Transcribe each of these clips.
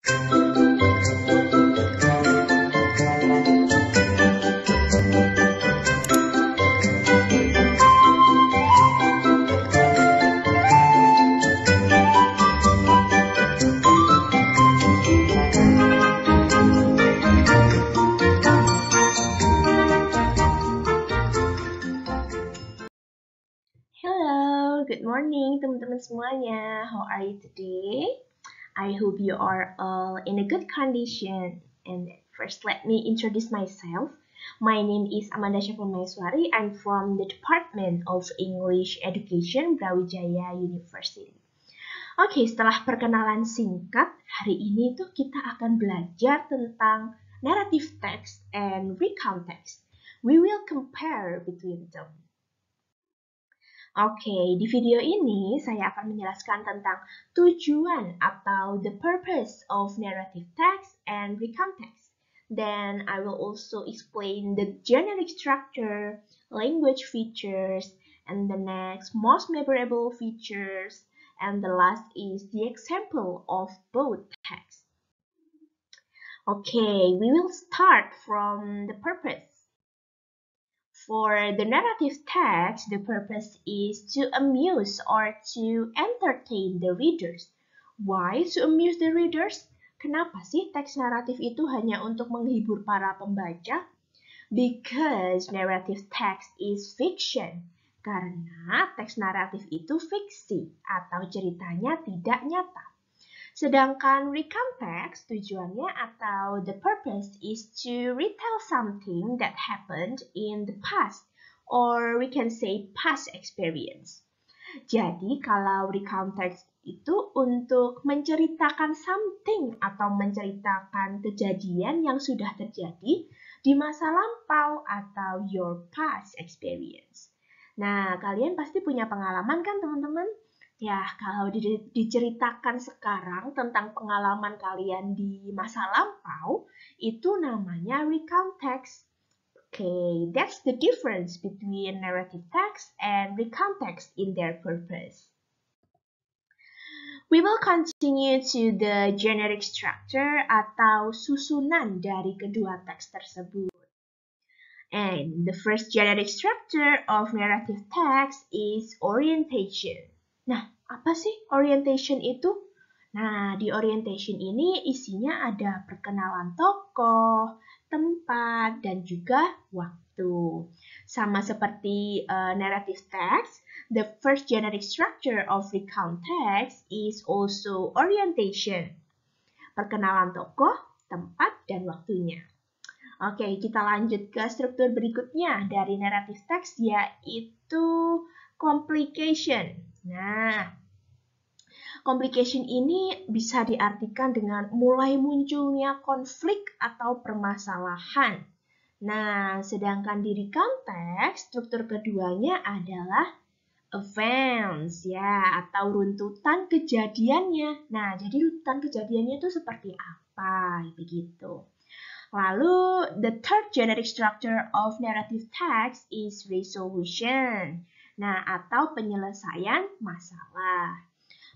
Hello, good morning teman-teman semuanya. How are you today? I hope you are all in a good condition. And first, let me introduce myself. My name is Amanda Syaful Maeswari. I'm from the Department of English Education, Brawijaya University. Oke, setelah perkenalan singkat, hari ini tuh kita akan belajar tentang narrative text and recount text. We will compare between them. Oke, di video ini saya akan menjelaskan tentang tujuan atau the purpose of narrative text and recount text. Then I will also explain the generic structure, language features, and the next most memorable features, and the last is the example of both texts. Okay, we will start from the purpose. For the narrative text, the purpose is to amuse or to entertain the readers. Why to amuse the readers? Kenapa sih teks naratif itu hanya untuk menghibur para pembaca? Because narrative text is fiction. Karena teks naratif itu fiksi atau ceritanya tidak nyata. Sedangkan recount text tujuannya atau the purpose is to retell something that happened in the past or we can say past experience. Jadi kalau recount text itu untuk menceritakan something atau menceritakan kejadian yang sudah terjadi di masa lampau atau your past experience. Nah, kalian pasti punya pengalaman kan teman-teman? Ya, kalau diceritakan sekarang tentang pengalaman kalian di masa lampau, itu namanya recount text. Okay, that's the difference between narrative text and recount text in their purpose. We will continue to the generic structure atau susunan dari kedua teks tersebut. And the first generic structure of narrative text is orientation. Nah, apa sih orientation itu? Nah, di orientation ini isinya ada perkenalan tokoh, tempat, dan juga waktu. Sama seperti narrative text, the first generic structure of recount text is also orientation. Perkenalan tokoh, tempat, dan waktunya. Oke, kita lanjut ke struktur berikutnya dari narrative text, yaitu complication. Nah, complication ini bisa diartikan dengan mulai munculnya konflik atau permasalahan. Nah, sedangkan di recount text, struktur keduanya adalah events, ya, atau runtutan kejadiannya. Nah, jadi runtutan kejadiannya itu seperti apa, begitu. Lalu, the third generic structure of narrative text is resolution. Nah, atau penyelesaian masalah.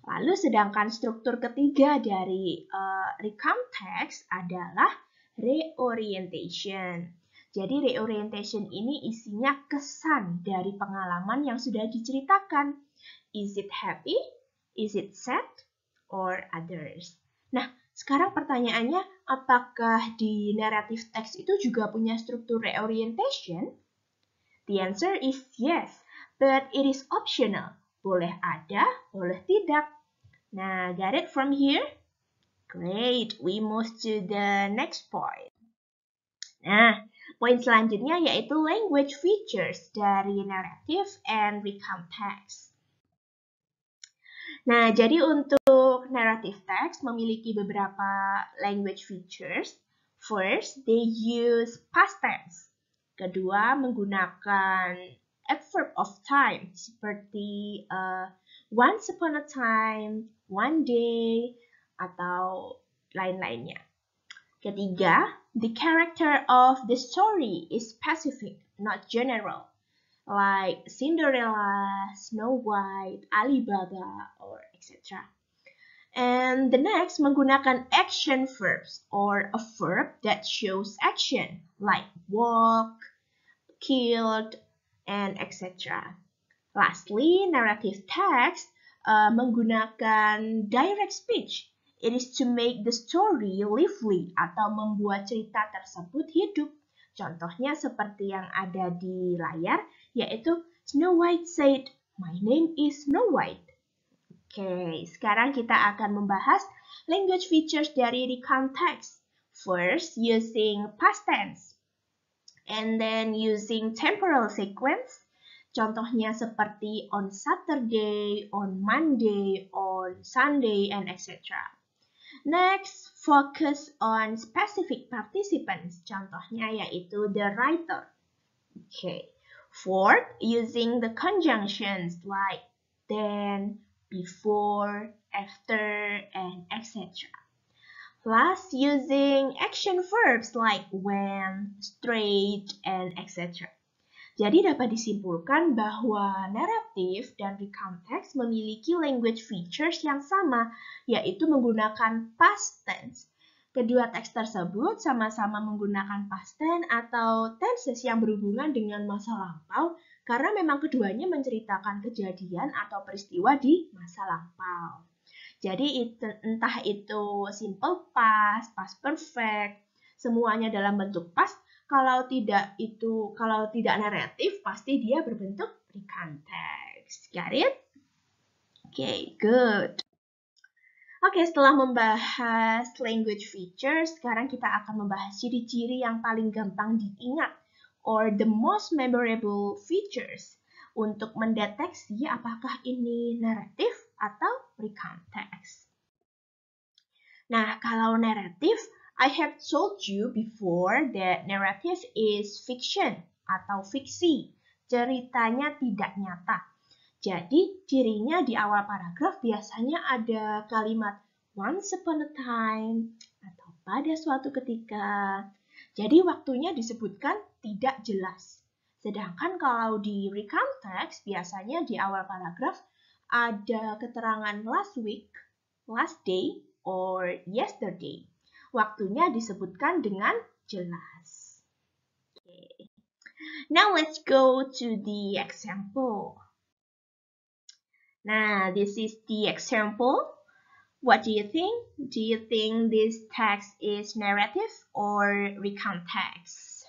Lalu, sedangkan struktur ketiga dari recount text adalah reorientation. Jadi, reorientation ini isinya kesan dari pengalaman yang sudah diceritakan. Is it happy? Is it sad? Or others? Nah, sekarang pertanyaannya, apakah di narrative text itu juga punya struktur reorientation? The answer is yes, but it is optional. Boleh ada, boleh tidak. Nah, got it from here? Great, we move to the next point. Nah, poin selanjutnya yaitu language features dari narrative and recount text. Nah, jadi untuk narrative text memiliki beberapa language features. First, they use past tense. Kedua, menggunakan adverb of time seperti once upon a time, one day, atau lain-lainnya. Ketiga, the character of the story is specific, not general. Like Cinderella, Snow White, Alibaba, or etc. And the next, menggunakan action verbs or a verb that shows action like walk, killed, and etc. Lastly, narrative text menggunakan direct speech. It is to make the story lively atau membuat cerita tersebut hidup. Contohnya seperti yang ada di layar, yaitu Snow White said, "My name is Snow White." Oke, sekarang kita akan membahas language features dari recount text. First, using past tense. And then using temporal sequence. Contohnya seperti on Saturday, on Monday, on Sunday, and etc. Next, focus on specific participants. Contohnya yaitu the writer. Okay. Fourth, using the conjunctions like then, before, after, and etc. Plus, using action verbs like when, straight, and etc. Jadi dapat disimpulkan bahwa naratif dan recount text memiliki language features yang sama, yaitu menggunakan past tense. Kedua teks tersebut sama-sama menggunakan past tense atau tenses yang berhubungan dengan masa lampau karena memang keduanya menceritakan kejadian atau peristiwa di masa lampau. Jadi entah itu simple past, past perfect, semuanya dalam bentuk past. Kalau tidak naratif, pasti dia berbentuk recount text. Got it? Okay, good. Oke, setelah membahas language features, sekarang kita akan membahas ciri-ciri yang paling gampang diingat or the most memorable features untuk mendeteksi apakah ini naratif atau recount text. Nah, kalau naratif, I have told you before that narrative is fiction atau fiksi. Ceritanya tidak nyata. Jadi, cirinya di awal paragraf biasanya ada kalimat once upon a time atau pada suatu ketika. Jadi, waktunya disebutkan tidak jelas. Sedangkan kalau di recount text, biasanya di awal paragraf ada keterangan last week, last day, or yesterday. Waktunya disebutkan dengan jelas. Okay. Now let's go to the example. Nah, this is the example. What do you think? Do you think this text is narrative or recount text?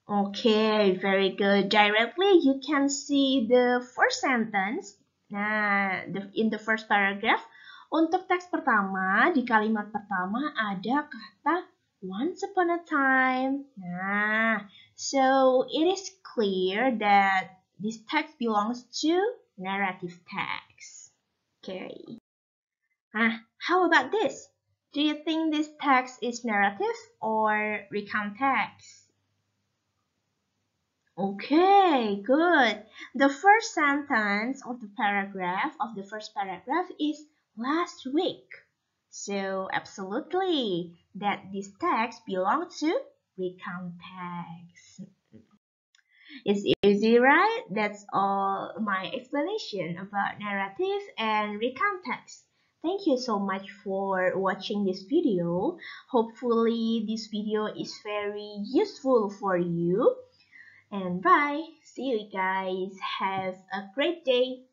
Okay, very good. Directly, you can see the first sentence. Nah, in the first paragraph, untuk teks pertama, di kalimat pertama ada kata once upon a time. Nah, so it is clear that this text belongs to narrative text. Okay. How about this? Do you think this text is narrative or recount text? Okay, good. The first sentence of the first paragraph is last week. So absolutely, that this text belongs to recount text. It's easy, right? That's all my explanation about narrative and recount text. Thank you so much for watching this video. Hopefully this video is very useful for you. And bye. See you guys. Have a great day.